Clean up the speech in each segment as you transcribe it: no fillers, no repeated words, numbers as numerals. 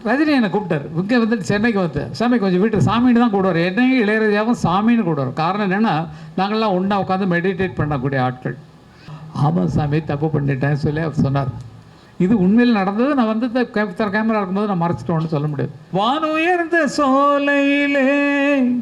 ரஜினி என்னை கூப்பிட்டார். இங்கே வந்துட்டு சென்னைக்கு வந்து சாமி கொஞ்சம் வீட்டுக்கு சாமின்னு தான் கூடுவார். என்னையும் இளையராஜாவும் சாமின்னு கூடுவார். காரணம் என்னென்னா நாங்கள்லாம் ஒன்றா உட்காந்து மெடிடேட் பண்ணக்கூடிய ஆட்கள். ஆமாம் சாமி தப்பு பண்ணிட்டேன்னு சொல்லி அவர் சொன்னார். இது உண்மையில் நடந்தது. நான் வந்து கேமரா இருக்கும்போது நான் மறைச்சிட்டோன்னு சொல்ல முடியாது. வானுயர்ந்த சோலையிலே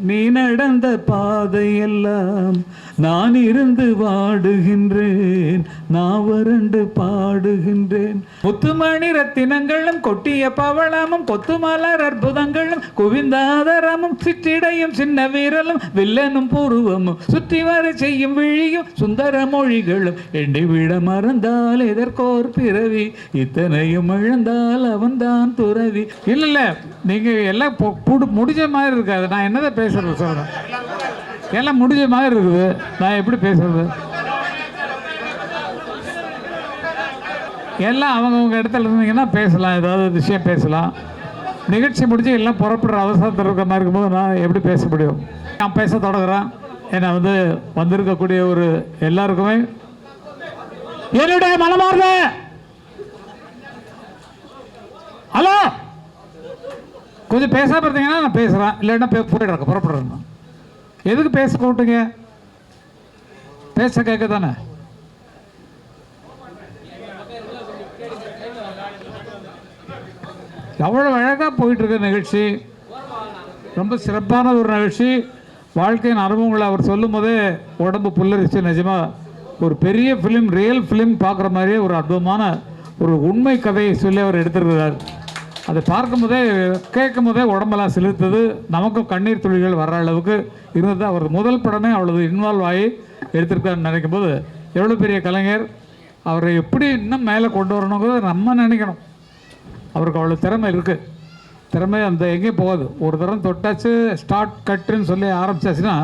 நீ நடந்த பாதையெல்லாம் நான் இருந்து வாடுகின்றேன், நான் வறண்டு பாடுகின்றேன். முத்துமணி ரத்தினங்களும் கொட்டிய பவளமும் கொத்துமலர் அற்புதங்களும் குவிந்தாதரமும் சிற்றிடையும் சின்ன வீரலும் வில்லனும் பூர்வமும் சுற்றி வர செய்யும் விழியும் சுந்தர மொழிகளும் எண்ணி விட மறந்தால் எதற்கோர் பிறவி இத்தனையும் இழந்தால் அவன்தான் துறவி. இல்ல நீங்க எல்லாம் முடிஞ்ச மாதிரி இருக்காது. நான் என்னதான் பேசுறது சொல்றேன். எல்லாம் முடிஞ்ச மாதிரி இருக்குது. நான் எப்படி பேசுறது? எல்லாம் அவங்கவுங்க இடத்துல இருந்தீங்கன்னா பேசலாம், ஏதாவது விஷயம் பேசலாம். நிகழ்ச்சி முடிஞ்சு எல்லாம் புறப்படுற அவசரத்தில் இருக்கிற மாதிரி இருக்கும்போது நான் எப்படி பேச முடியும்? நான் பேச தொடங்குறேன். ஏன்னா வந்து வந்திருக்கக்கூடிய ஒரு எல்லாருக்குமே என்னுடைய மனமார்ந்த ஹலோ, கொஞ்சம் பேசாம இருந்தீங்கன்னா நான் பேசுகிறேன், இல்லைன்னா போயிடுறேன், புறப்படுறேன். எதுக்கு பேச கூப்பிட்டுங்க? பேச கேட்க தானே. அவ்வளோ அழகாக போயிட்டுருக்க நிகழ்ச்சி, ரொம்ப சிறப்பான ஒரு நிகழ்ச்சி. வாழ்க்கையின் அனுபவங்களை அவர் சொல்லும் போதே உடம்பு புல்லரிச்சு. நிஜமாக ஒரு பெரிய ஃபிலிம், ரியல் ஃபிலிம் பார்க்குற மாதிரியே ஒரு அற்புதமான ஒரு உண்மை கதையை சொல்லி அவர் எடுத்திருக்கிறார். அதை பார்க்கும் போதே கேட்கும் போதே உடம்பெல்லாம் செலுத்தது. நமக்கும் கண்ணீர் துளிகள் வர்ற அளவுக்கு இருந்தது. அவர் முதல் படமே அவ்வளவு இன்வால்வ் ஆகி எடுத்திருக்காருன்னு நினைக்கும் போது எவ்வளோ பெரிய கலைஞர். அவரை எப்படி இன்னும் மேலே கொண்டு வரணுங்கிறத நம்ம நினைக்கணும். அவருக்கு அவ்வளோ திறமை இருக்குது. திறமை அந்த எங்கேயும் போகாது. ஒரு தரம் தொட்டாச்சு ஸ்டார்ட் கட்டுன்னு சொல்லி ஆரம்பிச்சாச்சுன்னா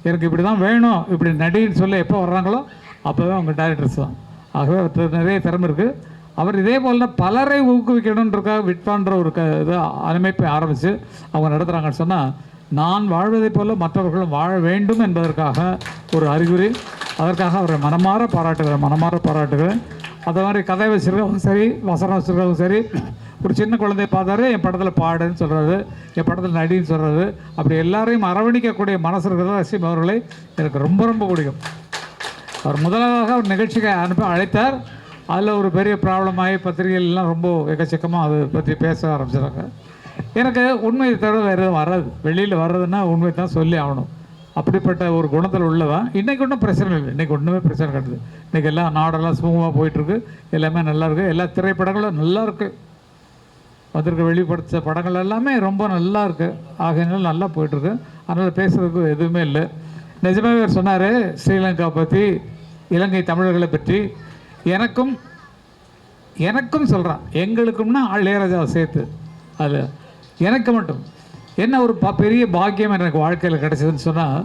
எனக்கு இப்படி தான் வேணும், இப்படி நடின்னு சொல்லி எப்போ வர்றாங்களோ அப்போவே அவங்க டைரக்டர்ஸ் தான். ஆகவே அவருக்கு நிறைய திறமை இருக்குது. அவர் இதே போல் பலரை ஊக்குவிக்கணுன்றக்காக விட்பான்ற ஒரு இது அமைப்பை ஆரம்பித்து அவங்க நடத்துகிறாங்கன்னு சொன்னால், நான் வாழ்வதை போல மற்றவர்களும் வாழ வேண்டும் என்பதற்காக ஒரு அறிகுறி. அதற்காக அவரை மனமாற பாராட்டுகிறேன். அதை மாதிரி கதை வச்சுருக்கவும் சரி, வசனம் வச்சுருக்கவும் சரி, ஒரு சின்ன குழந்தைய பார்த்தாரு என் படத்தில் பாடுன்னு சொல்கிறாரு, என் படத்தில் நடின்னு சொல்கிறாரு. அப்படி எல்லாரையும் அரவணிக்கக்கூடிய மனசு இருக்கிறதா ரசிம் அவர்களை எனக்கு ரொம்ப ரொம்ப பிடிக்கும். அவர் முதலாக ஒரு நிகழ்ச்சிக்கு அழைத்தார். அதில் ஒரு பெரிய ப்ராப்ளம் ஆகி பத்திரிகைகள்லாம் ரொம்ப எக்கச்சக்கமாக அதை பற்றி பேச ஆரம்பிச்சிடாங்க. எனக்கு உண்மை தவிர வேறு எதுவும் வராது. வெளியில் வர்றதுன்னா உண்மை தான் சொல்லி ஆகணும். அப்படிப்பட்ட ஒரு குணத்தில் உள்ளவன். இன்றைக்கி ஒன்றும் பிரச்சனை இல்லை. இன்றைக்கி ஒன்றுமே பிரச்சனை கிடையாது. இன்றைக்கி எல்லாம் நாடெல்லாம் சுமூகமாக போயிட்டுருக்கு. எல்லாமே நல்லாயிருக்கு. எல்லா திரைப்படங்களும் நல்லாயிருக்கு. வந்திருக்க வெளிப்படுத்த படங்கள் எல்லாமே ரொம்ப நல்லா இருக்குது. ஆகையினால நல்லா போயிட்டுருக்கு. அதனால் பேசுகிறதுக்கு எதுவுமே இல்லை. நிஜமாகவே அவர் சொன்னார் ஸ்ரீலங்கா பற்றி, இலங்கை தமிழர்களை பற்றி. எனக்கும் சொல்கிறான், எங்களுக்கும்னா இளையராஜாவை சேர்த்து. அது எனக்கு மட்டும் என்ன ஒரு பெரிய பாக்கியம் எனக்கு வாழ்க்கையில் கிடைச்சதுன்னு சொன்னால்,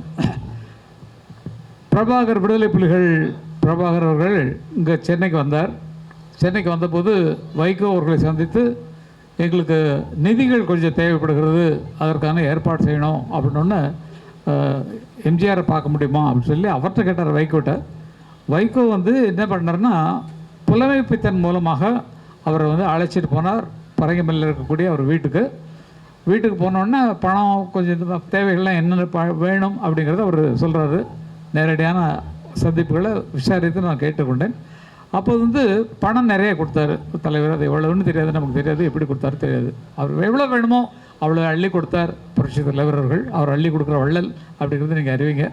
பிரபாகர் விடுதலை புலிகள் பிரபாகர் அவர்கள் இங்கே சென்னைக்கு வந்தார். சென்னைக்கு வந்தபோது வைகோ அவர்களை சந்தித்து எங்களுக்கு நிதிகள் கொஞ்சம் தேவைப்படுகிறது, அதற்கான ஏற்பாடு செய்யணும் அப்படின்னு எம்ஜிஆரை பார்க்க முடியுமா அப்படின்னு சொல்லி அவர்கிட்ட கேட்டார் வைகோட்ட. வைகோ வந்து என்ன பண்ணார்னா, புலமைப்பித்தன் மூலமாக அவரை வந்து அழைச்சிட்டு போனார் பரங்கிமலையில் இருக்கக்கூடிய அவர் வீட்டுக்கு போனோடனே பணம் கொஞ்சம் தேவைகள்லாம் என்னென்ன வேணும் அப்படிங்கிறத அவர் சொல்கிறாரு. நேரடியான சந்திப்புகளை விசாரித்து நான் கேட்டுக்கொண்டேன். அப்போது வந்து பணம் நிறைய கொடுத்தாரு தலைவர். அது எவ்வளோன்னு தெரியாது, நமக்கு தெரியாது, எப்படி கொடுத்தாரு தெரியாது. அவர் எவ்வளோ வேணுமோ அவ்வளோ அள்ளி கொடுத்தார் புரட்சி தலைவர் அவர்கள். அவர் அள்ளி கொடுக்குற வள்ளல் அப்படிங்கிறது நீங்கள் அறிவிங்க.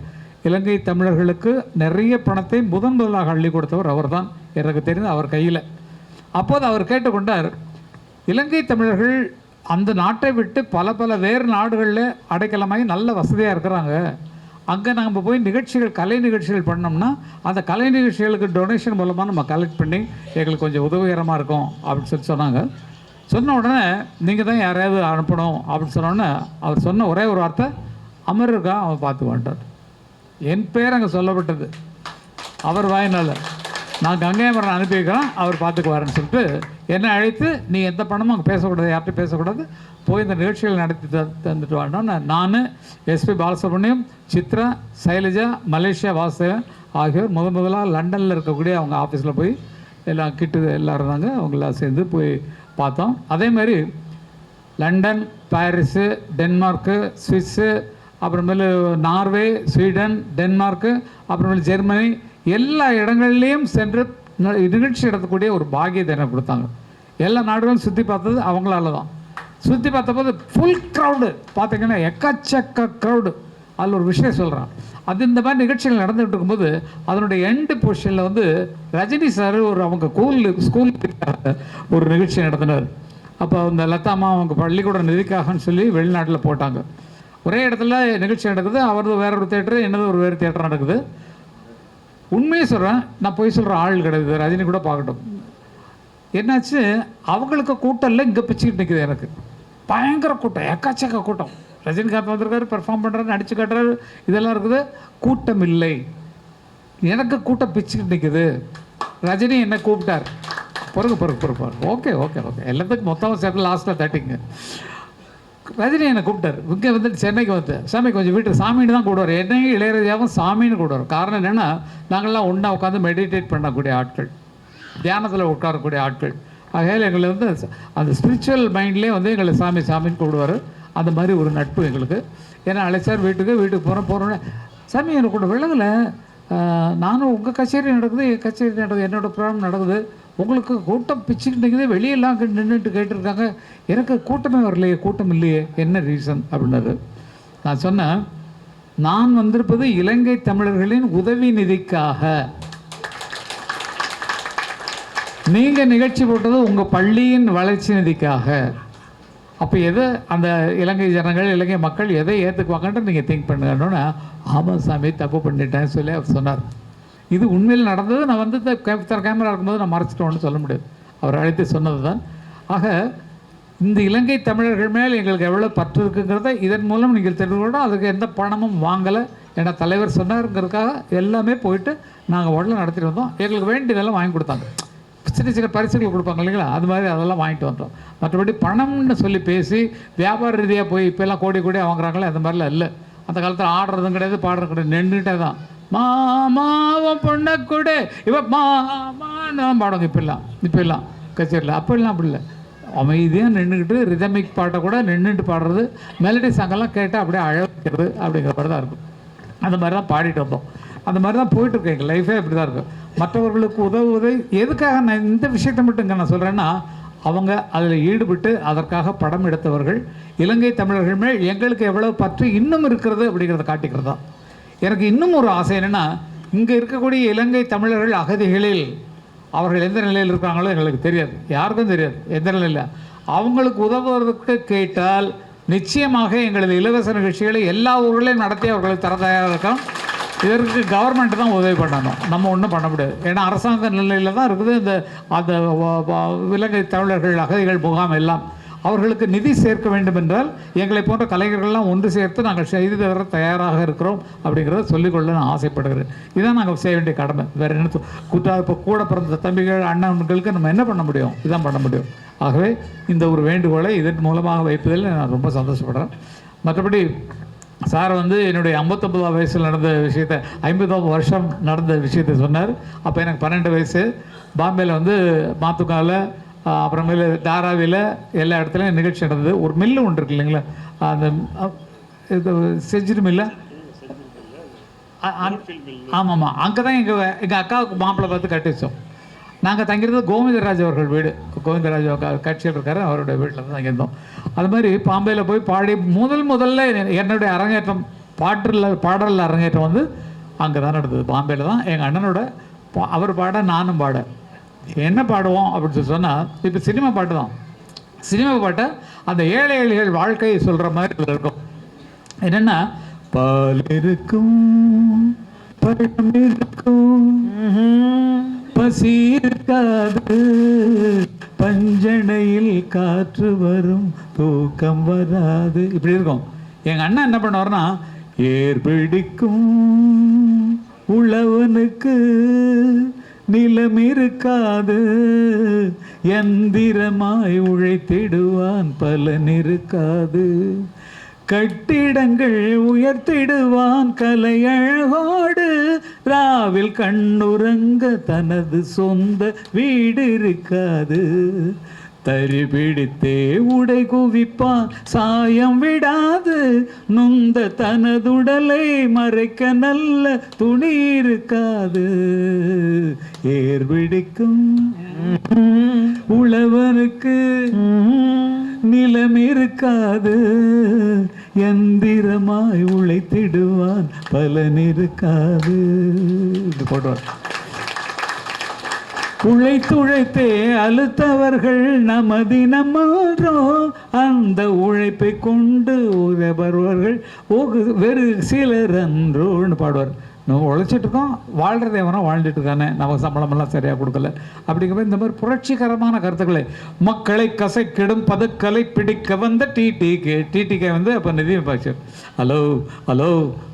இலங்கை தமிழர்களுக்கு நிறைய பணத்தை முதலாக அள்ளி கொடுத்தவர் அவர் தான், எனக்கு தெரிந்து அவர் கையில். அப்போது அவர் கேட்டுக்கொண்டார், இலங்கை தமிழர்கள் அந்த நாட்டை விட்டு பல வேறு நாடுகளில் அடைக்கலமாகி நல்ல வசதியாக இருக்கிறாங்க. அங்கே நம்ம போய் கலை நிகழ்ச்சிகள் பண்ணோம்னா அந்த கலை நிகழ்ச்சிகளுக்கு டொனேஷன் மூலமாக நம்ம கலெக்ட் பண்ணி எங்களுக்கு கொஞ்சம் உதவிகரமாக இருக்கும் அப்படின்னு சொல்லி சொன்னாங்க. சொன்ன உடனே நீங்கள் தான் யாரையாவது அனுப்பணும் அப்படின்னு சொன்னோடனே அவர் சொன்ன ஒரே ஒரு வார்த்தை, அமர்ருக்கா அவன் பார்த்துக்குவான்ட்டார். என் பேர் அங்கே சொல்லப்பட்டது அவர் வாயினால். நான் கங்கையமரன் அனுப்பி வைக்கிறேன், அவர் பார்த்துக்குவாருன்னு சொல்லிட்டு என்னை அழைத்து, நீ எந்த பணமும் அங்கே பேசக்கூடாது, யார்கிட்டையும் பேசக்கூடாது, போய் இந்த நிகழ்ச்சிகள் நடத்தி தந்துட்டு வாங்கினோன்னு நான் எஸ்பி பாலசுப்ரமணியம், சித்ரா, சைலஜா, மலேசியா வாசகன் ஆகியோர் முதலாக லண்டனில் இருக்கக்கூடிய அவங்க ஆஃபீஸில் போய் எல்லாம் கிட்டு எல்லாம் இருந்தாங்க, அவங்களாம் சேர்ந்து போய் பார்த்தோம். அதே மாதிரி லண்டன், பாரிஸு, டென்மார்க்கு, ஸ்விஸ்ஸு, அப்புறமேலு நார்வே, ஸ்வீடன், டென்மார்க்கு, அப்புறமேலு ஜெர்மனி, எல்லா இடங்கள்லேயும் சென்று நிகழ்ச்சி நடத்தக்கூடிய ஒரு பாக்கியத்தை எனக்கு கொடுத்தாங்க. எல்லா நாடுகளும் சுற்றி பார்த்தது அவங்களால தான். சுற்றி பார்த்தபோது ஃபுல் க்ரௌடு பார்த்தீங்கன்னா எக்கச்சக்க க்ரௌடு. அதில் ஒரு விஷயம் சொல்கிறான். அது இந்த மாதிரி நிகழ்ச்சிகள் நடந்துகிட்டு இருக்கும்போது அதனுடைய எண்டு பொசிஷனில் வந்து ரஜினி சார் அவங்க ஸ்கூல் ஒரு நிகழ்ச்சி நடத்தினார். அப்போ அந்த லதாமா அவங்க பள்ளிக்கூட நிதிக்காகன்னு சொல்லி வெளிநாட்டில் போட்டாங்க. ஒரே இடத்துல நிகழ்ச்சி நடக்குது. அவரது வேற ஒரு தேட்டரு, என்னது ஒரு வேறு தேட்டர் நடக்குது. உண்மையை சொல்கிறேன், நான் போய் சொல்கிற ஆள் கிடையாது. ரஜினி கூட பார்க்கட்டும். என்னாச்சு, அவங்களுக்கு கூட்டம் இல்லை, இங்கே பிச்சுக்கிட்டு நிற்குது. எனக்கு பயங்கர கூட்டம், எக்கச்சக்க கூட்டம். ரஜினிகாந்த் வந்திருக்காரு, பெர்ஃபார்ம் பண்ணுறாரு, நடிச்சு காட்டுறாரு, இதெல்லாம் இருக்குது. கூட்டம் இல்லை, எனக்கு கூட்டம் பிச்சுக்கிட்டு நிற்குது. ரஜினி என்னை கூப்பிட்டார். பொறுப்பு ஓகே எல்லாத்துக்கும் மொத்தமாக சேர்த்து லாஸ்ட்டில் தட்டிங்க. ரஜினி என்னை கூப்பிட்டார். இங்கே வந்துட்டு சென்னைக்கு வந்து, சாமி கொஞ்சம் வீட்டுக்கு சாமின்னு தான் கூடுவார். என்னையும் இளையராஜாவும் சாமின்னு கூடுவார். காரணம் என்னென்னா, நாங்கள்லாம் ஒன்றா உட்காந்து மெடிடேட் பண்ணக்கூடிய ஆட்கள், தியானத்தில் உட்காரக்கூடிய ஆட்கள். ஆகையால் எங்களை வந்து அந்த ஸ்பிரிச்சுவல் மைண்ட்லேயே வந்து எங்களை சாமின்னு கூப்பிடுவார். அந்த மாதிரி ஒரு நட்பு எங்களுக்கு. ஏன்னா அழைச்சார் வீட்டுக்கு போகிறோன்னே, சாமி எனக்கு கூட விலகலை, நானும் உங்கள் கச்சேரி நடக்குது, என் கச்சேரி நடக்குது, என்னோடய ப்ரோக்ராம் நடக்குது, உங்களுக்கு கூட்டம் பிச்சுக்கிட்டு வெளியெல்லாம் நின்றுட்டு கேட்டிருக்காங்க, எனக்கு கூட்டமே வரலையே, கூட்டம் இல்லையே, என்ன ரீசன் அப்படின்னது. நான் சொன்னேன், நான் வந்திருப்பது இலங்கை தமிழர்களின் உதவி நிதிக்காக. நீங்கள் நிகழ்ச்சி போட்டது உங்கள் பள்ளியின் வளர்ச்சி நிதிக்காக. அப்போ எதை அந்த இலங்கை ஜனங்கள், இலங்கை மக்கள் எதை ஏற்றுக்குவாங்கன்ட்டு நீங்கள் திங்க் பண்ணுங்கன்னு. ஆமாம் சாமி, தப்பு பண்ணிட்டேன்னு சொல்லி அவர் சொன்னார். இது உண்மையில் நடந்தது. நான் வந்து கேமரா இருக்கும்போது நான் மறைச்சிட்டோன்னு சொல்ல முடியாது. அவர் அழைத்து சொன்னது தான். ஆக இந்த இலங்கை தமிழர்கள் மேல் எங்களுக்கு எவ்வளோ பற்று இருக்குங்கிறத இதன் மூலம் நீங்கள் தெரிந்து கொள்ளணும். அதுக்கு எந்த பணமும் வாங்கலை. ஏன்னா தலைவர் சொன்னாருங்கிறதுக்காக எல்லாமே போயிட்டு நாங்கள் உடனே நடத்திட்டு வந்தோம். எங்களுக்கு வேண்டியதெல்லாம் வாங்கி கொடுத்தாங்க. சின்ன பரிசுகள் கொடுப்பாங்க இல்லைங்களா, அது மாதிரி அதெல்லாம் வாங்கிட்டு வந்தோம். மற்றபடி பணம்னு சொல்லி பேசி வியாபார ரீதியாக போய் இப்போல்லாம் கோடி வாங்குறாங்களே, அந்த மாதிரிலாம் இல்லை. அந்த காலத்தில் ஆடுறதும் கிடையாது, பாடுறது கிடையாது, நின்றுட்டே தான் மாமாவும் பொண்ணை கூட இவ மாமான்னு தான் பாடுவாங்க. இப்போல்லாம் கச்சேரியில். அப்போல்லாம் அப்படி இல்லை, அமைதியாக நின்றுக்கிட்டு ரிதமிக் பாட்டை கூட நின்றுட்டு பாடுறது, மெலடி சாங்கெல்லாம் கேட்டால் அப்படியே அழகிறது அப்படிங்கிற மாதிரி தான் இருக்கும். அந்த மாதிரி தான் பாடிட்டு வந்தோம். அந்த மாதிரி தான் போயிட்டுருக்கு. எங்கள் லைஃபே அப்படி தான் இருக்கும். மற்றவர்களுக்கு உதவுவதை எதுக்காக நான் இந்த விஷயத்தை மட்டும் நான் சொல்கிறேன்னா, அவங்க அதில் ஈடுபட்டு அதற்காக படம் எடுத்தவர்கள் இலங்கை தமிழர்கள் மேல் எங்களுக்கு எவ்வளோ பற்று இன்னும் இருக்கிறது அப்படிங்கிறத காட்டிக்கிறது தான். எனக்கு இன்னும் ஒரு ஆசை என்னென்னா, இங்கே இருக்கக்கூடிய இலங்கை தமிழர்கள் அகதிகளில் அவர்கள் எந்த நிலையில் இருக்காங்களோ எங்களுக்கு தெரியாது, யாருக்கும் தெரியாது எந்த நிலையில். அவங்களுக்கு உதவுவதற்கு கேட்டால் நிச்சயமாக எங்களது இலவச நிகழ்ச்சிகளை எல்லா ஊர்களையும் நடத்தி அவர்களுக்கு தர தயாராக இருக்கோம். இதற்கு கவர்மெண்ட் தான் உதவி பண்ணணும், நம்ம ஒன்றும் பண்ண முடியாது. ஏன்னா அரசாங்க நிலையில் தான் இருக்குது இந்த அந்த இலங்கை தமிழர்கள் அகதிகள் முகாம் எல்லாம். அவர்களுக்கு நிதி சேர்க்க வேண்டும் என்றால் எங்களை போன்ற கலைஞர்கள்லாம் ஒன்று சேர்த்து நாங்கள் செய்து தர தயாராக இருக்கிறோம் அப்படிங்கிறத சொல்லிக்கொள்ள நான் ஆசைப்படுகிறேன். இதுதான் நாங்கள் செய்ய வேண்டிய கடமை. வேறு என்ன இப்போ கூட பிறந்த தம்பிகள் அண்ணன்களுக்கு நம்ம என்ன பண்ண முடியும்? இதுதான் பண்ண முடியும். ஆகவே இந்த ஒரு வேண்டுகோளை இதன் மூலமாக வைப்பதில் நான் ரொம்ப சந்தோஷப்படுறேன். மற்றபடி சார் வந்து என்னுடைய 59ஆம் வயசில் நடந்த விஷயத்தை, 50ஆம் வருஷம் நடந்த விஷயத்தை சொன்னார். அப்போ எனக்கு 12 வயசு. பாம்பேயில் வந்து மாத்துக்காவில், அப்புறமேல தாராவியில், எல்லா இடத்துலையும் நிகழ்ச்சி நடந்தது. ஒரு மில்லு ஒன்று இருக்கு இல்லைங்களா, அந்த இது செஞ்சுரி மில்லு. ஆமாம், அங்கே தான் எங்கள் அக்காவுக்கு மாப்பிள்ளை பார்த்து கட்டி வச்சோம். நாங்கள் தங்கியிருந்தது கோவிந்தராஜ் அவர்கள் வீடு. கோவிந்தராஜ் கட்சியில் இருக்கார், அவருடைய வீட்டில் தான் தங்கியிருந்தோம். அது மாதிரி பாம்பேயில் போய் பாடி முதல்ல என்னுடைய அரங்கேற்றம், பாடலில் அரங்கேற்றம் வந்து அங்கே தான் நடந்தது. பாம்பேயில் தான் எங்கள் அண்ணனோட அவர் பாட, நானும் பாட. என்ன பாடுவோம் அப்படின்னு சொன்னால், இப்போ சினிமா பாட்டு தான். சினிமா பாட்டை அந்த ஏழை ஏழைகள் வாழ்க்கையை சொல்கிற மாதிரி இருக்கும். என்னென்னா, பால் இருக்கும், பழம் இருக்கும், பசி இருக்காது, பஞ்சனையில் காற்று வரும், தூக்கம் வராது, இப்படி இருக்கும். எங்கள் அண்ணன் என்ன பண்ணுவார்னா, ஏர் பிடிக்கும் உழவனுக்கு நிலம் இருக்காது, எந்திரமாய் உழைத்திடுவான் பலன் இருக்காது, கட்டிடங்கள் உயர்த்திடுவான் கலையழகோடு, ராவில் கண்ணுறங்க தனது சொந்த வீடு இருக்காது, தறி பிடித்தே உடை குவிப்பான் சாயம் விடாது நொந்த தனதுடலை மறைக்க நல்ல துணி இருக்காது ஏர் பிடிக்கும் உழவனுக்கு நிலம் இருக்காது எந்திரமாய் உழைத்திடுவான் பலன் இருக்காது போடுவார். உழைத்துழைத்தே அழுத்தவர்கள் நமதினமான்றோ அந்த உழைப்பை கொண்டு உறவர்கள் வெறு சிலர் அன்றோன்னு பாடுவார். நம்ம உழைச்சிட்டு இருக்கோம், வாழ்கிறத எவனோ வாழ்ந்துட்டு இருக்கானே, நமக்கு சம்பளமெல்லாம் சரியாக கொடுக்கல. அப்படிங்கிற இந்த மாதிரி புரட்சிகரமான கருத்துக்களை மக்களை கசைக்கிடும் பதுக்கலை பிடிக்க வந்த டிடிகே வந்து அப்போ நிதியமைச்சர். Hello hello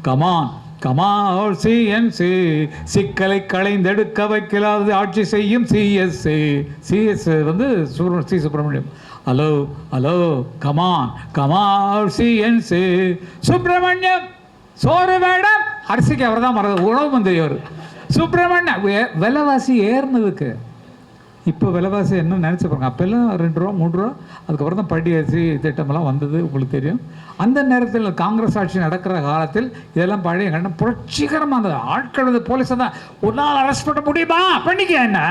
come on Kamal CNC சிக்கலை களைந்தெடுக்க வைக்கலாது ஆட்சி செய்யும் சிஎஸ் வந்து C Subramaniam. Hello hello come on Kamal CNC Subramaniam சோறு வேடம் அரிசிக்கு அவர் தான் உணவு மந்திரி அவர் சுப்பிரமணியம். விலைவாசி ஏறினதுக்கு இப்போ விலைவாசி என்ன நினச்சி பாருங்க. அப்போல்லாம் 2 ரூபா 3 ரூபா, அதுக்கப்புறம் தான் படி அரிசி திட்டமெல்லாம் வந்தது, உங்களுக்கு தெரியும். அந்த நேரத்தில் காங்கிரஸ் ஆட்சி நடக்கிற காலத்தில் இதெல்லாம் பழைய கண்டம் புரட்சிகரமாக இருந்தது. ஆட்கள் வந்து போலீஸை தான் ஒரு நாள் அரெஸ்ட் பண்ண முடியுமா, பண்ணிக்க என்ன,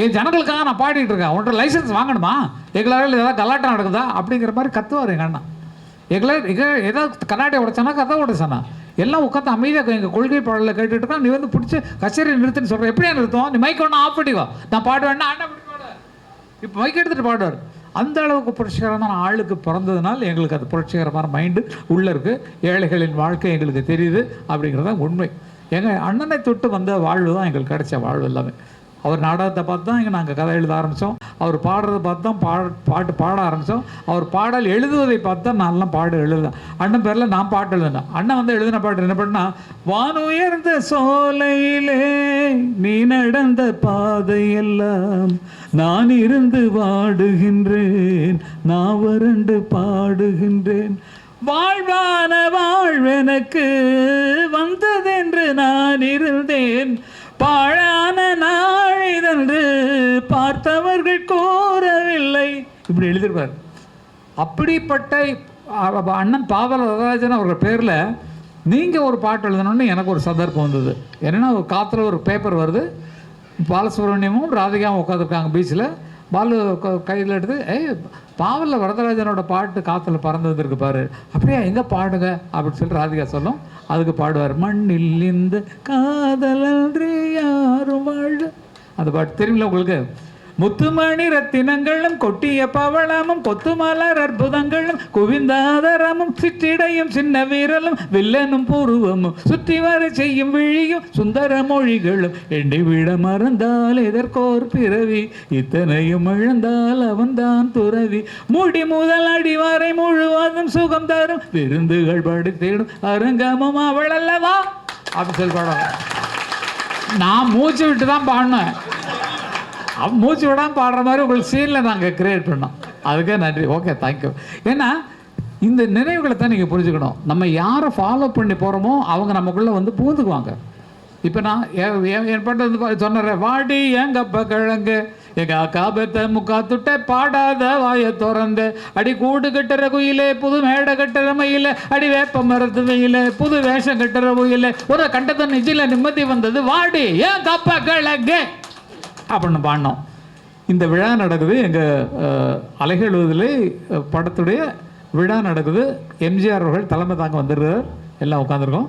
என் ஜனங்களுக்காக நான் பாடிட்டு இருக்கேன், உன்கிட்ட லைசன்ஸ் வாங்கணுமா, எங்களால் ஏதாவது கலாட்டம் நடக்குதா அப்படிங்கிற மாதிரி கத்துவார் எங்கள் அண்ணா. ஏதாவது கண்ணாடி உடைச்சானா கதை உடைச்சானா எல்லாம் உட்காந்து அமைதியாக எங்கள் கொள்கை பாடலில் கேட்டுட்டு இருக்கா. நீ வந்து பிடிச்சி கச்சேரி நிறுத்துன்னு சொல்கிறேன். எப்படியா நிறுத்துவோம், நீ மைக் ஒன்று ஆஃப் பண்ணிக்கோ, நான் பாடுவேன்னா அண்ணா அப்படி பாடுவார். இப்போ மைக் எடுத்துகிட்டு பாடுவார். அந்த அளவுக்கு புரட்சிகரமான ஆளுக்கு பிறந்ததுனால எங்களுக்கு அது புரட்சிகரமான மைண்டு உள்ளே இருக்குது. ஏழைகளின் வாழ்க்கை எங்களுக்கு தெரியுது அப்படிங்கிறது தான் உண்மை. எங்கள் அண்ணனை தொட்டு வந்த வாழ்வு தான் எங்களுக்கு கிடைச்ச வாழ்வு எல்லாமே. அவர் நாடகத்தை பார்த்து தான் இங்கே நாங்கள் கதை எழுத ஆரம்பித்தோம். அவர் பாடுறதை பார்த்து தான் பாட்டு பாட ஆரம்பித்தோம். அவர் பாடல் எழுதுவதை பார்த்து தான் நான்லாம் பாடு எழுதுனேன். அண்ணன் பேரில் நான் பாட்டு எழுதினேன். அண்ணன் வந்து எழுதின பாட்டு என்ன பண்ணா, வானுயர்ந்த சோலையிலே நீ நடந்த பாதையெல்லாம் நான் இருந்து வாடுகின்றேன், நான் வறண்டு பாடுகின்றேன், வாழ்வான வாழ்வெனக்கு வந்ததென்று நான் இருந்தேன், பாழான நாழிதென்று பார்த்தவர்கள் கூறவில்லை. இப்படி எழுதியிருப்பார். அப்படிப்பட்ட அண்ணன் பாவல வரதராஜன் அவர்கள் பேரில் நீங்கள் ஒரு பாட்டு எழுதணும்னு எனக்கு ஒரு சந்தர்ப்பம் வந்தது. என்னென்னா, ஒரு காற்றுல ஒரு பேப்பர் வருது, பாலசுப்ரமணியமும் ராதிகாவும் உட்காந்துருக்காங்க பீச்சில். பாலு கையில் எடுத்து, பாவல வரதராஜனோட பாட்டு காற்றுல பறந்து வந்திருக்கு பாரு, அப்படியே எங்கே பாடுங்க அப்படின்னு சொல்லி ராதிகா சொல்லும். அதுக்கு பாடுவார், மண்ணில் இந்த காதலன்றி யாரும் வாழ. அந்த பாட்டு தெரியுமில்ல உங்களுக்கு? முத்துமணி ரத்தினங்களும் கொட்டிய பவளமும் கொத்துமலர் அற்புதங்களும் குவிந்தாதரமும் சிற்றிடையும் சின்ன வீரலும் வில்லனும் பூர்வமும் சுற்றி வர செய்யும் விழியும் சுந்தர மொழிகளும் எண்ணி விட மறந்தால் எதற்கோர் பிறவி இத்தனையும் இழந்தால் அவன்தான் துறவி முடி முதல் அடிவாரை முழுவதும் சுகம் தரும் விருந்துகள் படி தேடும் அரங்கமும் அவள் அல்லவா அப்படி சொல்லி பாடுவாங்க. நான் மூச்சு விட்டு தான் பாடினேன். மூச்சு விடாமல் பாடுற மாதிரி உங்களுக்கு சீனில் நாங்கள் கிரியேட் பண்ணோம். அதுக்கே நன்றி. Okay, thank you. ஏன்னா இந்த நினைவுகளை தான் நீங்கள் புரிஞ்சுக்கணும். நம்ம யாரை ஃபாலோ பண்ணி போகிறோமோ அவங்க நமக்குள்ளே வந்து பூந்துக்குவாங்க. இப்போ நான் என் பாட்டு வந்து சொன்னேன், வாடி எங்கப்ப கிழங்கு எங்கள் அக்கா பெத்த முக்கா துட்டை பாடாத வாயை திறந்து அடி கூடு கட்டுற குயிலே புது மேடை கட்டுற மயில அடி வேப்ப மரத்து வெயில புது வேஷம் கட்டுற குயில ஒரு கண்டத்தை நெஞ்சில நிம்மதி வந்தது வாடி ஏன் கப்ப கிழங்கு அப்படின்னு பாடினோம். இந்த விழா நடக்குது எங்கள் அலைகெழுவதிலே படத்துடைய விழா நடக்குது. எம்ஜிஆர் அவர்கள் தலைமை தாங்க வந்துடுறார். எல்லாம் உட்காந்துருக்கோம்.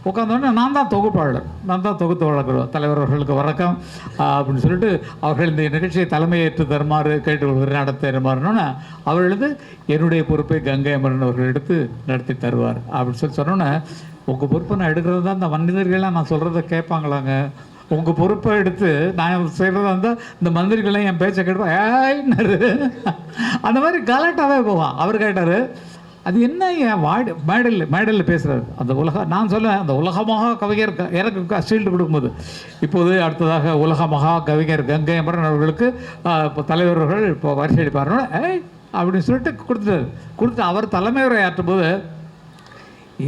உட்காந்தோடனே நான் தான் தொகுப்பாளர், நான் தான் தொகுத்து வழங்குறோம். தலைவர் அவர்களுக்கு வணக்கம் அப்படின்னு சொல்லிட்டு அவர்கள் இந்த நிகழ்ச்சியை தலைமையேற்று தருமாறு கேட்டு நடத்த தருமாறுனோன்னே அவர் எழுது என்னுடைய பொறுப்பை கங்கை அமரன் அவர்கள் எடுத்து நடத்தி தருவார் அப்படின்னு சொல்லி சொன்னோன்னே, உங்கள் பொறுப்பை நான் எடுக்கிறது தான் இந்த மனிதர்கள்லாம் நான் சொல்கிறத கேட்பாங்களாங்க, உங்கள் பொறுப்பை எடுத்து நான் செய்கிறதா இருந்தால் இந்த மந்திரிகள்லாம் என் பேச்சை கேட்பேன் ஏன்னாரு. அந்த மாதிரி கலாட்டாவே போவான். அவர் கேட்டார், அது என்ன என் மேடலில் பேசுகிறாரு அந்த நான் சொல்லுவேன், அந்த உலக மகா கவிஞர் எனக்கு ஷீல்டு கொடுக்கும்போது இப்போது அடுத்ததாக உலக மகா கவிஞர் கங்கை அமரன் அவர்களுக்கு இப்போ தலைவர்கள் இப்போ வரிசை அடிப்பாருன்னு அப்படின்னு சொல்லிட்டு கொடுத்துட்டு அவர் தலைமையுரை ஆற்றும் போது,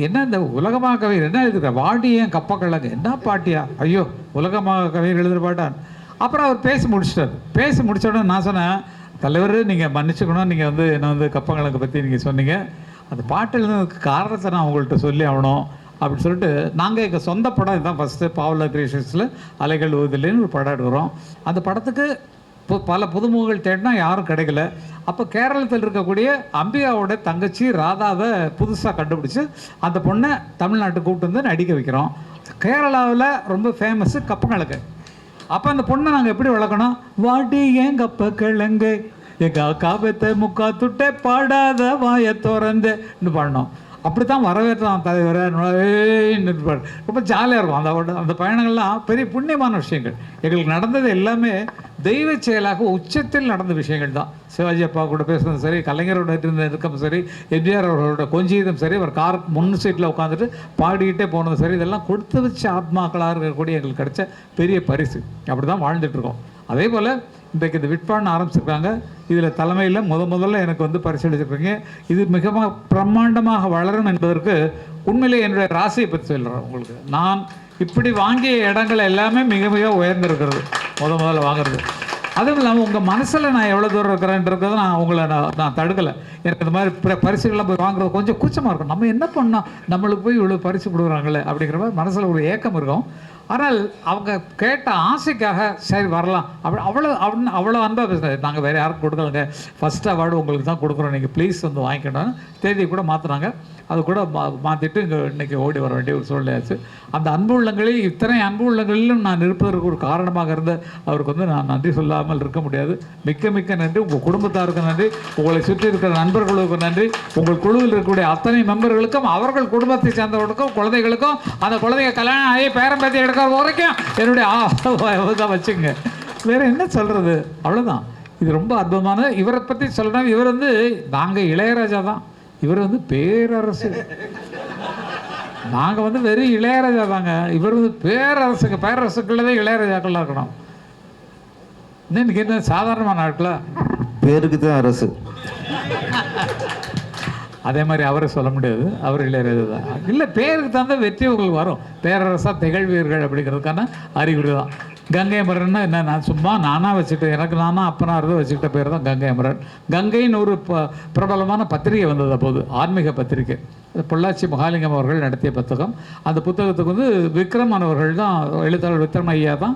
என்ன இந்த உலகமாக கவிஞர் என்ன எழுதுகிற வாடி ஏன் கப்பக்கிழங்கு என்ன பாட்டியா, ஐயோ உலகமாக கவிஞர் எழுதுகிற பாட்டான். அப்புறம் அவர் பேசி முடிச்சிட்டார். பேசி முடிச்ச உடனே நான் சொன்னேன், தலைவர் நீங்கள் மன்னிச்சுக்கணும், நீங்கள் வந்து என்னை வந்து கப்பங்களுக்கு பற்றி நீங்கள் சொன்னீங்க. அந்த பாட்டு எழுதுனதுக்கு காரணத்தை நான் உங்கள்கிட்ட சொல்லி ஆகணும் அப்படின்னு சொல்லிட்டு நாங்கள் எங்கள் சொந்த படம் இதுதான் ஃபஸ்ட்டு பாவலா கிரியேஷன்ஸில் அலைகள் ஊதிலேன்னு ஒரு படம் எடுக்கிறோம். அந்த படத்துக்கு பல புதுமுகங்கள் தேடினா யாரும் கிடைக்கல. அப்போ கேரளத்தில் இருக்கக்கூடிய அம்பிகாவோட தங்கச்சி ராதாவை புதுசாக கண்டுபிடிச்சி அந்த பொண்ணை தமிழ்நாட்டுக்கு கூப்பிட்டு வந்து நடிக்க வைக்கிறோம். கேரளாவில் ரொம்ப ஃபேமஸ்ஸு கப்பங்கிழங்கு. அப்போ அந்த பொண்ணை நாங்கள் எப்படி வளர்க்கணும்? வாட்டி ஏன் கப்ப கிழங்கு எங்கள் காபத்தை முக்கா துட்டை பாடாத வாயை திறந்துன்னு பாடினோம். அப்படி தான் வரவேற்றான் தலைவரை நுழைப்பாடு. ரொம்ப ஜாலியாக இருக்கும். அந்த பயணங்கள்லாம் பெரிய புண்ணியமான விஷயங்கள். எங்களுக்கு நடந்தது எல்லாமே தெய்வ செயலாக உச்சத்தில் நடந்த விஷயங்கள் தான். சிவாஜி அப்பா கூட பேசுனதும் சரி, கலைஞரோட இருந்த இருக்கும் சரி, எம்ஜிஆர் அவர்களோட கொஞ்சியதும் சரி, அவர் கார் முன் சீட்டில் உட்காந்துட்டு பாடிக்கிட்டே போனதும் சரி, இதெல்லாம் கொடுத்து வச்ச ஆத்மாக்களாக இருக்கக்கூடிய எங்களுக்கு கிடைச்ச பெரிய பரிசு. அப்படி தான் வாழ்ந்துட்டுருக்கோம். அதே போல் இன்றைக்கு இந்த விட்பான்னு ஆரம்பிச்சிருக்காங்க. இதில் தலைமையில் முதல்ல எனக்கு வந்து பரிசளிச்சிருக்கீங்க. இது மிக பிரம்மாண்டமாக வளரும் என்பதற்கு உண்மையிலே என்னுடைய ராசியை பற்றி சொல்கிறேன் உங்களுக்கு. நான் இப்படி வாங்கிய இடங்கள் எல்லாமே மிக மிக உயர்ந்திருக்கிறது. முதல்ல வாங்குறது. அதுவும் இல்லாமல் உங்கள் மனசில் நான் எவ்வளோ தூரம் இருக்கிறேன்றதை நான் உங்களை நான் தடுக்கலை. எனக்கு இந்த மாதிரி பரிசுகள்லாம் போய் வாங்குறது கொஞ்சம் கூச்சமாக இருக்கும். நம்ம என்ன பண்ணோம், நம்மளுக்கு போய் இவ்வளோ பரிசு கொடுக்குறாங்களே அப்படிங்கிற மாதிரி மனசில் ஒரு ஏக்கம் இருக்கும். ஆனால் அவங்க கேட்ட ஆசைக்காக சரி வரலாம் அவ்வளோ அன்பாக பேசுனாங்க. நாங்கள் வேறு யாருக்கும் கொடுக்கலங்க, ஃபஸ்ட் அவார்டு உங்களுக்கு தான் கொடுக்குறோம், நீங்கள் ப்ளீஸ் வந்து வாங்கிக்கணும். தேதியை கூட மாற்றுறாங்க. அது கூட மாற்றிட்டு இங்கே இன்றைக்கி ஓடி வர வேண்டிய ஒரு சூழ்நிலையாச்சு. அந்த அன்பு உள்ளங்களில் இத்தனை அன்பு உள்ளங்களிலும் நான் இருப்பதற்கு ஒரு காரணமாக இருந்த அவருக்கு வந்து நான் நன்றி சொல்லாமல் இருக்க முடியாது. மிக்க மிக்க நன்றி. உங்கள் குடும்பத்தாருக்கு நன்றி, உங்களை சுற்றி இருக்கிற நண்பர்களுக்கு நன்றி, உங்கள் குழுவில் இருக்கக்கூடிய அத்தனை மெம்பர்களுக்கும், அவர்கள் குடும்பத்தை சேர்ந்தவர்களுக்கும், குழந்தைகளுக்கும், அந்த குழந்தைங்க கல்யாணம் ஆகி பேரம்பேத்தி எடுக்கிற வரைக்கும் என்னுடைய வச்சுங்க. வேறு என்ன சொல்கிறது, அவ்வளோதான். இது ரொம்ப அற்புதமான. இவரை பற்றி சொல்லணும். இவர் வந்து நாங்கள் இளையராஜா தான், இவர் வந்து பேரரசு. நாங்கள் வந்து வெறும் இளையராஜா தாங்க, இவர் வந்து பேரரசுக்கு. பேரரசுக்குள்ளதே இளையராஜாக்கள்லாம் இருக்கணும். இன்னைக்கு என்ன சாதாரணமான ஆட்களா? பேருக்கு தான் அரசு. அதே மாதிரி அவரை சொல்ல முடியாது, அவர் இளையராஜா தான். இல்லை, பேருக்கு தந்த வெற்றி உங்களுக்கு வரும். பேரரசா திகழ்வீர்கள் அப்படிங்கிறதுக்கான அறிகுறி தான். கங்கை அமரன்னா என்ன, நான் சும்மா நானாக வச்சுட்டு, எனக்கு நானாக அப்பனா இருந்து வச்சுக்கிட்ட பேர் தான் கங்கை அமரன். கங்கைன்னு ஒரு பிரபலமான பத்திரிகை வந்தது அப்போது, ஆன்மீக பத்திரிகை. பொள்ளாச்சி மகாலிங்கம் அவர்கள் நடத்திய புத்தகம். அந்த புத்தகத்துக்கு வந்து விக்ரமன் அவர்கள் தான், எழுத்தாளர் விக்ரம் ஐயா தான்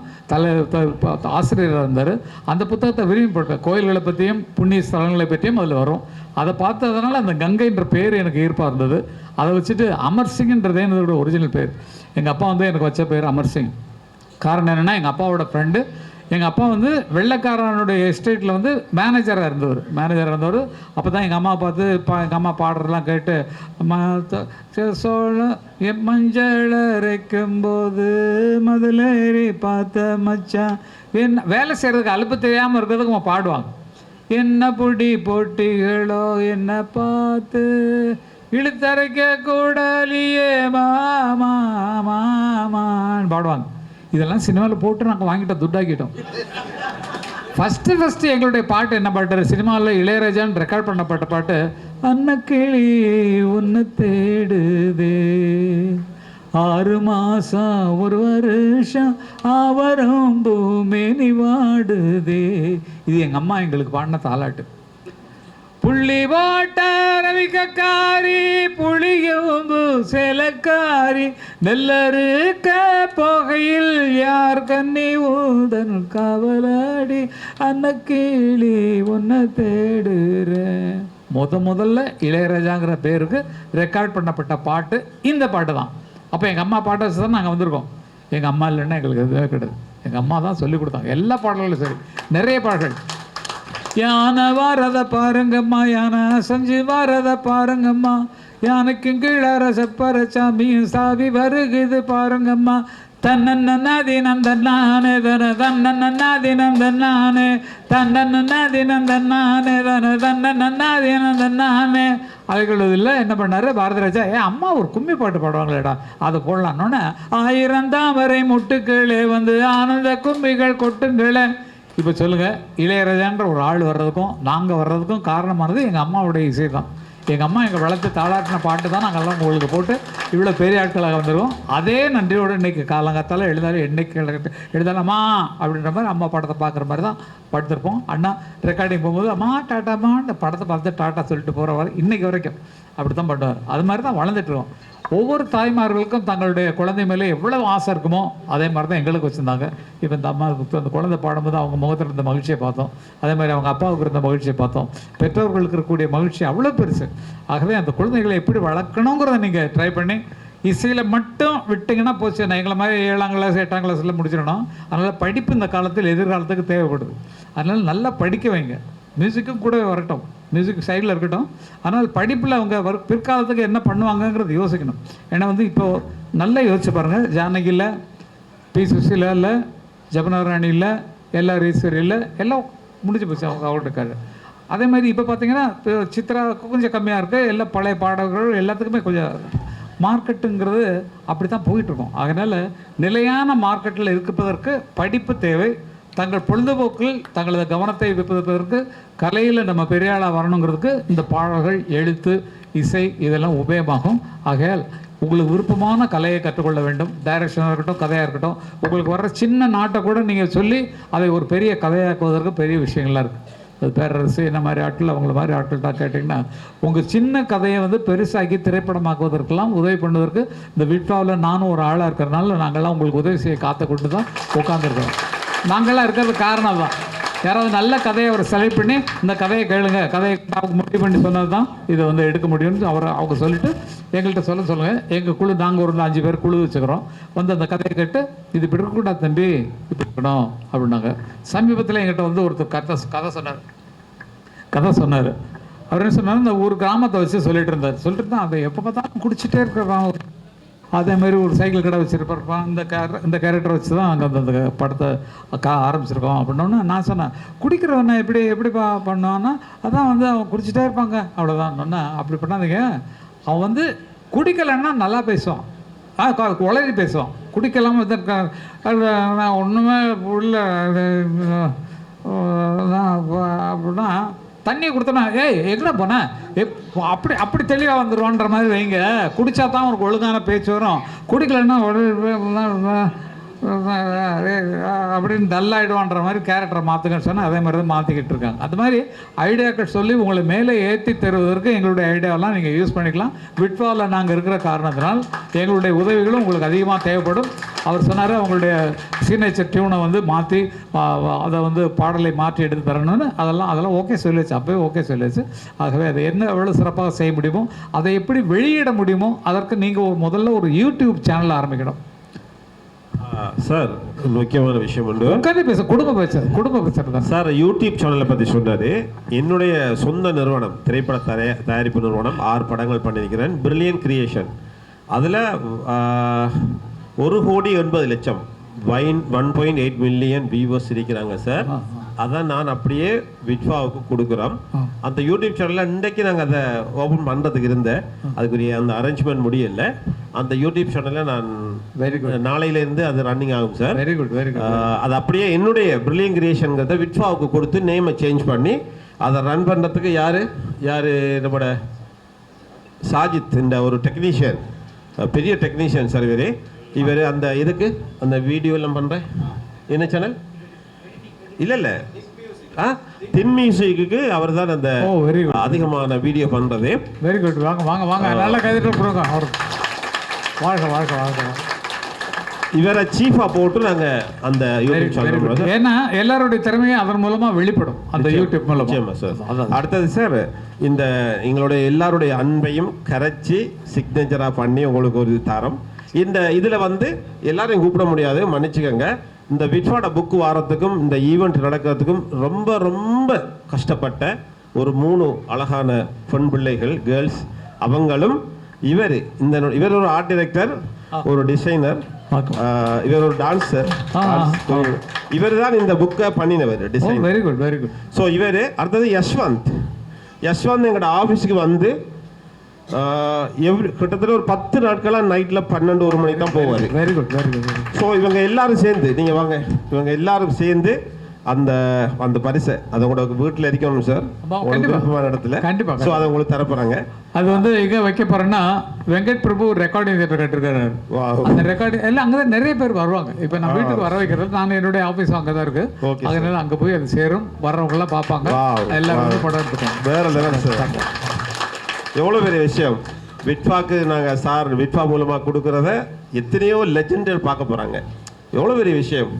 ஆசிரியராக இருந்தார். அந்த புத்தகத்தை விரும்பி போட்ட கோயில்களை பற்றியும் புண்ணிய ஸ்தலங்களை பற்றியும் அதில் வரும். அதை பார்த்ததுனால அந்த கங்கைன்ற பேர் எனக்கு ஈர்ப்பாக இருந்தது. அதை வச்சுட்டு அமர்சிங்ன்றதே என்னோட ஒரிஜினல் பேர். எங்கள் அப்பா வந்து எனக்கு வச்ச பேர் அமர்சிங். காரணம் என்னென்னா, எங்கள் அப்பாவோட ஃப்ரெண்டு, எங்கள் அப்பா வந்து வெள்ளைக்காரனுடைய எஸ்டேட்டில் வந்து மேனேஜராக இருந்தவர். அப்போ தான் எங்கள் அம்மா பார்த்து எங்கள் அம்மா பாடுறதெல்லாம் கேட்டு, சோழ மஞ்சள் அரைக்கும் போது மதுளேறி பார்த்த மச்சான் என்ன வேலை செய்கிறதுக்கு அலுப்பு தெரியாமல் இருக்கிறதுக்கு அவங்க பாடுவாங்க. என்ன புடி போட்டிகளோ என்ன பார்த்து இழுத்தரைக்க கூடலியே மாமா மாமான்னு பாடுவாங்க. இதெல்லாம் சினிமாவில் போட்டு நாங்கள் வாங்கிட்டோம், துட்டாக்கிட்டோம். ஃபஸ்ட்டு எங்களுடைய பாட்டு என்ன பாட்டு, சினிமாவில் இளையராஜான்னு ரெக்கார்ட் பண்ணப்பட்ட பாட்டு, அன்னக்கிளி உன்னை தேடுதே 6 மாதம் 1 வருஷம் ஆவரம் பூமேனி வாடுதே. இது எங்கள் அம்மா எங்களுக்கு பாடின தாலாட்டு. புள்ளி போட்ட ரவிக்காரி புளியம்பு சேலக்காரி நெல்லறுக்க போகையில் யார் கண்ணி ஊதன் காவலாடி அன்னக்கிளி உன்னை தேடுறேன். முதல்ல இளையராஜாங்கிற பேருக்கு ரெக்கார்ட் பண்ணப்பட்ட பாட்டு இந்த பாட்டு தான். அப்போ எங்கள் அம்மா பாட்டை வச்சு தான் நாங்கள் வந்திருக்கோம். எங்கள் அம்மா இல்லைன்னா எங்களுக்கு எதுவே கிடையாது. எங்கள் அம்மா தான் சொல்லி கொடுத்தாங்க எல்லா பாடல்களும். சரி, நிறைய பாடல்கள். யானை வாரத பாருங்கம்மா, யானை செஞ்சு வாரத பாருங்கம்மா, யானைக்கும் கீழற செப்பர சாமியும் சாவி வருகுது பாருங்கம்மா, தன்னன்னாதி நந்தன்னானே தன தன்னன்னாதி நந்தன்னானே தன்னன்னாதி நந்தன்னானே தன தன்னன்னாதி நந்தன்னானே. அவைகளுதில் என்ன பண்ணார் பாரதிராஜா, அம்மா ஒரு கும்மி பாட்டு பாடுவாங்களேடா, அதை போடலான்னொன்னே 1000 தாமரை முட்டுக்களே வந்து ஆனந்த கும்மிகள் கொட்டுங்களே. இப்போ சொல்லுங்கள், இளையராஜான்ற ஒரு ஆள் வர்றதுக்கும் நாங்கள் வர்றதுக்கும் காரணமானது எங்கள் அம்மாவுடைய இசை தான். எங்கள் அம்மா எங்கள் வளர்த்து தாளாட்டின பாட்டு தான் நாங்கள்லாம் உங்களுக்கு போட்டு இவ்வளோ பெரிய ஆட்களாக வந்துருக்கோம். அதே நன்றியோடு இன்றைக்கி காலங்காத்தால் எழுதாலும் என்னைக்கு எழுதலாமா அப்படின்ற மாதிரி அம்மா படத்தை பார்க்குற மாதிரி தான் படுத்திருப்போம். அண்ணா ரெக்கார்டிங் போகும்போது அம்மா டாட்டாம்மா இந்த படத்தை பார்த்து டாட்டா சொல்லிட்டு போகிற வரை இன்றைக்கி வரைக்கும் அப்படி தான் பண்ணுவார். அது மாதிரி தான் வளர்ந்துட்டுருக்கோம். ஒவ்வொரு தாய்மார்களுக்கும் தங்களுடைய குழந்தை மேலே எவ்வளவு ஆசை இருக்குமோ அதே மாதிரி தான் எங்களுக்கு வச்சுருந்தாங்க. இப்போ இந்த அம்மாவுக்கு அந்த குழந்தை பாடும்போது அவங்க முகத்தில் இருந்த மகிழ்ச்சியை பார்த்தோம், அதே மாதிரி அவங்க அப்பாவுக்கு இருந்த மகிழ்ச்சியை பார்த்தோம். பெற்றோர்களுக்கு இருக்கக்கூடிய மகிழ்ச்சி அவ்வளோ பெருசு. ஆகவே அந்த குழந்தைகளை எப்படி வளர்க்கணுங்கிறத நீங்கள் ட்ரை பண்ணி இசையில் மட்டும் விட்டிங்கன்னா போச்சு. நான் எங்களை மாதிரி 7ஆம் கிளாஸ் 8ஆம் கிளாஸில் முடிச்சிடணும். அதனால் படிப்பு இந்த காலத்தில் எதிர்காலத்துக்கு தேவைப்படுது. அதனால் நல்லா படிக்க வைங்க. மியூசிக்கும் கூட வரட்டும், மியூசிக் சைடில் இருக்கட்டும். ஆனால் படிப்பில் அவங்க பிற்காலத்துக்கு என்ன பண்ணுவாங்கங்கிறது யோசிக்கணும். ஏன்னா இப்போது நல்லா யோசிச்சு பாருங்கள். ஜானகி இல்லை, பி சுசீலா இல்லை, ஜபனாராணி இல்லை, எல்ஆர் ஈஸ்வரி இல்லை, எல்லாம் முடிஞ்சு போச்சு அவங்க அவர்கிட்ட. அதே மாதிரி இப்போ பார்த்தீங்கன்னா சித்ரா கொஞ்சம் கம்மியாக இருக்குது. எல்லாம் பழைய பாடல்கள் எல்லாத்துக்குமே கொஞ்சம் மார்க்கெட்டுங்கிறது அப்படி தான் போயிட்டுருக்கோம். அதனால் நிலையான மார்க்கெட்டில் இருப்பதற்கு படிப்பு தேவை. தங்கள் பொழுதுபோக்கில் தங்களது கவனத்தை வைப்பதற்கு கலையில் நம்ம பெரிய ஆளாக வரணுங்கிறதுக்கு இந்த பாடல்கள், எழுத்து, இசை இதெல்லாம் உபயோகமாகும். ஆகையால் உங்களுக்கு விருப்பமான கலையை கற்றுக்கொள்ள வேண்டும். டைரக்ஷனாக இருக்கட்டும், கதையாக இருக்கட்டும். உங்களுக்கு வர்ற சின்ன நாட்டை கூட நீங்கள் சொல்லி அதை ஒரு பெரிய கதையாக்குவதற்கு பெரிய விஷயங்கள்லாம் இருக்குது. அது பேரரசு என்ன மாதிரி ஆட்கள், அவங்கள மாதிரி ஆட்கள் தான் கேட்டிங்கன்னா உங்கள் சின்ன கதையை பெருசாக்கி திரைப்படமாக்குவதற்கெல்லாம் உதவி பண்ணுவதற்கு இந்த விட்வாவில் நானும் ஒரு ஆளாக இருக்கிறனால நாங்கள்லாம் உங்களுக்கு உதவி செய்ய காத்து கொண்டு தான் உட்காந்துருக்கோம். நாங்கள்லாம் இருக்கிறது காரணம் தான். யாராவது நல்ல கதையை அவர் செலக்ட் பண்ணி இந்த கதையை கேளுங்க, கதையை அவங்க முடிவு பண்ணி சொன்னது தான் இதை எடுக்க முடியும்னு அவங்க சொல்லிவிட்டு எங்கள்கிட்ட சொல்லுங்கள். எங்கள் குழு நாங்கள் ஒரு 5 பேர் குழு வச்சுக்கிறோம். அந்த கதையை கேட்டு இது இப்படி இருக்கக்கூடாது தம்பி, இப்படி இருக்கணும் அப்படின்னாங்க. சமீபத்தில் எங்கிட்ட ஒருத்தர் கதை சொன்னார். அவர் என்ன சொன்னார், இந்த ஒரு கிராமத்தை வச்சு சொல்லிட்டு இருந்தார். அதை எப்போ பார்த்தாலும் குடிச்சிட்டே இருக்கிறான். அதே மாதிரி ஒரு சைக்கிள் கடை வச்சுருப்பான். இந்த கேரக்டரை வச்சு தான் அங்கே அந்த படத்தை ஆரம்பிச்சிருக்கோம் அப்படின்னோன்னா நான் சொன்னேன், குடிக்கிறவனை எப்படி பண்ணுவான்னா அதான் அவன் குடிச்சிட்டே இருப்பாங்க அவ்வளோதான். அப்படி பண்ணாதீங்க. அவன் குடிக்கலைன்னா நல்லா பேசுவான், உளறி பேசுவான். குடிக்கலாமல் நான் ஒன்றுமே உள்ள அப்படின்னா தண்ணியை கொடுத்தனா எங்கடா போனேன் அப்படி தெளிவாக வந்துடுவான்ற மாதிரி வைங்க. குடித்தா தான் உனக்கு ஒழுங்கான பேச்சு வரும். குடிக்கலைன்னா அப்படின்னு டல்லாகிடுவான்ற மாதிரி கேரக்டரை மாற்றுங்கன்னு சொன்னால் அதே மாதிரி தான் மாற்றிக்கிட்டு இருக்காங்க. அது மாதிரி ஐடியாக்கள் சொல்லி உங்களை மேலே ஏற்றி தருவதற்கு எங்களுடைய ஐடியாவெல்லாம் நீங்கள் யூஸ் பண்ணிக்கலாம். விட்வாவில் நாங்கள் இருக்கிற காரணத்தினால் எங்களுடைய உதவிகளும் உங்களுக்கு அதிகமாக தேவைப்படும். அவர் சொன்னார் அவங்களுடைய சிக்னேச்சர் டியூனை மாற்றி அதை பாடலை மாற்றி எடுத்து தரணும்னு. அதெல்லாம் ஓகே சொல்லியாச்சு, அப்போவே ஓகே சொல்லியாச்சு. ஆகவே அதை என்ன எவ்வளோ சிறப்பாக செய்ய முடியுமோ, அதை எப்படி வெளியிட முடியுமோ அதற்கு நீங்கள் முதல்ல ஒரு யூடியூப் சேனல் ஆரம்பிக்கணும். சார், முக்கியமான விஷயம் உண்டு. குடும்ப பேசுறது சார், யூடியூப் சேனலை பற்றி சொன்னார். என்னுடைய சொந்த நிறுவனம், திரைப்பட தயாரிப்பு நிறுவனம், 6 படங்கள் பண்ணியிருக்கிறேன். Brilliant creation. அதில் 1,90,00,000 1.8 மில்லியன் வியூவர்ஸ் இருக்கிறாங்க சார். அதான் நான் அப்படியே விட்வாவுக்கு கொடுக்குறோம். அந்த யூடியூப் சேனலில் இன்றைக்கு நாங்கள் அதை ஓப்பன் பண்ணுறதுக்கு இருந்தேன். அதுக்குரிய அந்த அரேஞ்ச்மெண்ட் முடியலை. அந்த யூடியூப் சேனலில் நான் நாளையிலேருந்து அது ரன்னிங் ஆகும் சார். Very good. அது அப்படியே என்னுடைய பிரில்லியன் கிரியேஷன்கிறத விட்வாவுக்கு கொடுத்து நேமை சேஞ்ச் பண்ணி அதை ரன் பண்ணுறதுக்கு யார் நம்மளோட சாஜித், இந்த ஒரு டெக்னீஷியன், பெரிய டெக்னீஷியன் சார் இவர் அந்த இதுக்கு அந்த வீடியோ எல்லாம் பண்ணுறேன். என்ன சேனல்? இல்லை தின் மியூசிக்கு அவர் தான் அந்த அதிகமான வீடியோ பண்ணுறது. Very good. வாங்க நல்லா கைதிட்டு போடுங்க. அவர் வாழ்க்கை இவரை சீஃபாக போட்டு நாங்கள் அந்த யூடியூப் சேனல், ஏன்னா எல்லாருடைய திறமையும் அதன் மூலமாக வெளிப்படும் அந்த யூடியூப் மூலமாக சார். அடுத்தது சார், இந்த எங்களுடைய எல்லாருடைய அன்பையும் கரைச்சி சிக்னேச்சராக பண்ணி உங்களுக்கு ஒரு தரம். இந்த இதில் எல்லாரையும் கூப்பிட முடியாது, மன்னிச்சுக்கோங்க. இந்த விட்வாட புக்கு வாரத்துக்கும் இந்த ஈவெண்ட் நடக்கிறதுக்கும் ரொம்ப ரொம்ப கஷ்டப்பட்ட ஒரு 3 அழகான பெண் பிள்ளைகள், கேர்ள்ஸ். அவங்களும் இவர் ஒரு ஆர்ட் டைரக்டர், ஒரு டிசைனர், இவர் ஒரு டான்சர். இவர் தான் இந்த புக்கை பண்ணினவர் டிசைன். Very good. ஸோ இவர். அடுத்தது யஷ்வந்த் எங்களோட ஆஃபீஸுக்கு கிட்டத்தட்ட ஒரு 10 நாட்களாக நைட்டில் 12-1 மணிக்கு தான் போவார். Very good. ஸோ இவங்க எல்லாரும் சேர்ந்து, நீங்கள் வாங்க, இவங்க எல்லாரும் சேர்ந்து அந்த அந்த பரிசை அதை உங்களுக்கு வீட்டில் இருக்கணும் சார், ஆமா, உங்களுக்கு கண்டிப்பா. விருப்பமான இடத்துல. கண்டிப்பா, ஸோ அதை உங்களுக்கு தரப்போறாங்க. அது வந்து எங்க வைக்க போறேன்னா Venkat Prabhu recording theatre கட்டிருக்காரு. Wow. அந்த ரெக்கார்டிங் எல்லாம் அங்கதான் நிறைய பேர் வருவாங்க. இப்போ நான் வீட்டுக்கு வர வைக்கிறது, நான் என்னுடைய ஆஃபீஸ் அங்கே தான் இருக்கு. Okay, அதனால அங்கே போய் அது சேரும், வர்றவங்க எல்லாம் பார்ப்பாங்க, Wow. எல்லாரும் வந்து படம் எடுத்துக்கோங்க. வேற லெவல் சார், எவ்வளோ பெரிய விஷயம். விட்பாக்கு நாங்கள் சார் விட்பா மூலமாக கொடுக்குறத எத்தனையோ லெஜெண்டர் பார்க்க போகிறாங்க. எவ்வளோ பெரிய விஷயம்.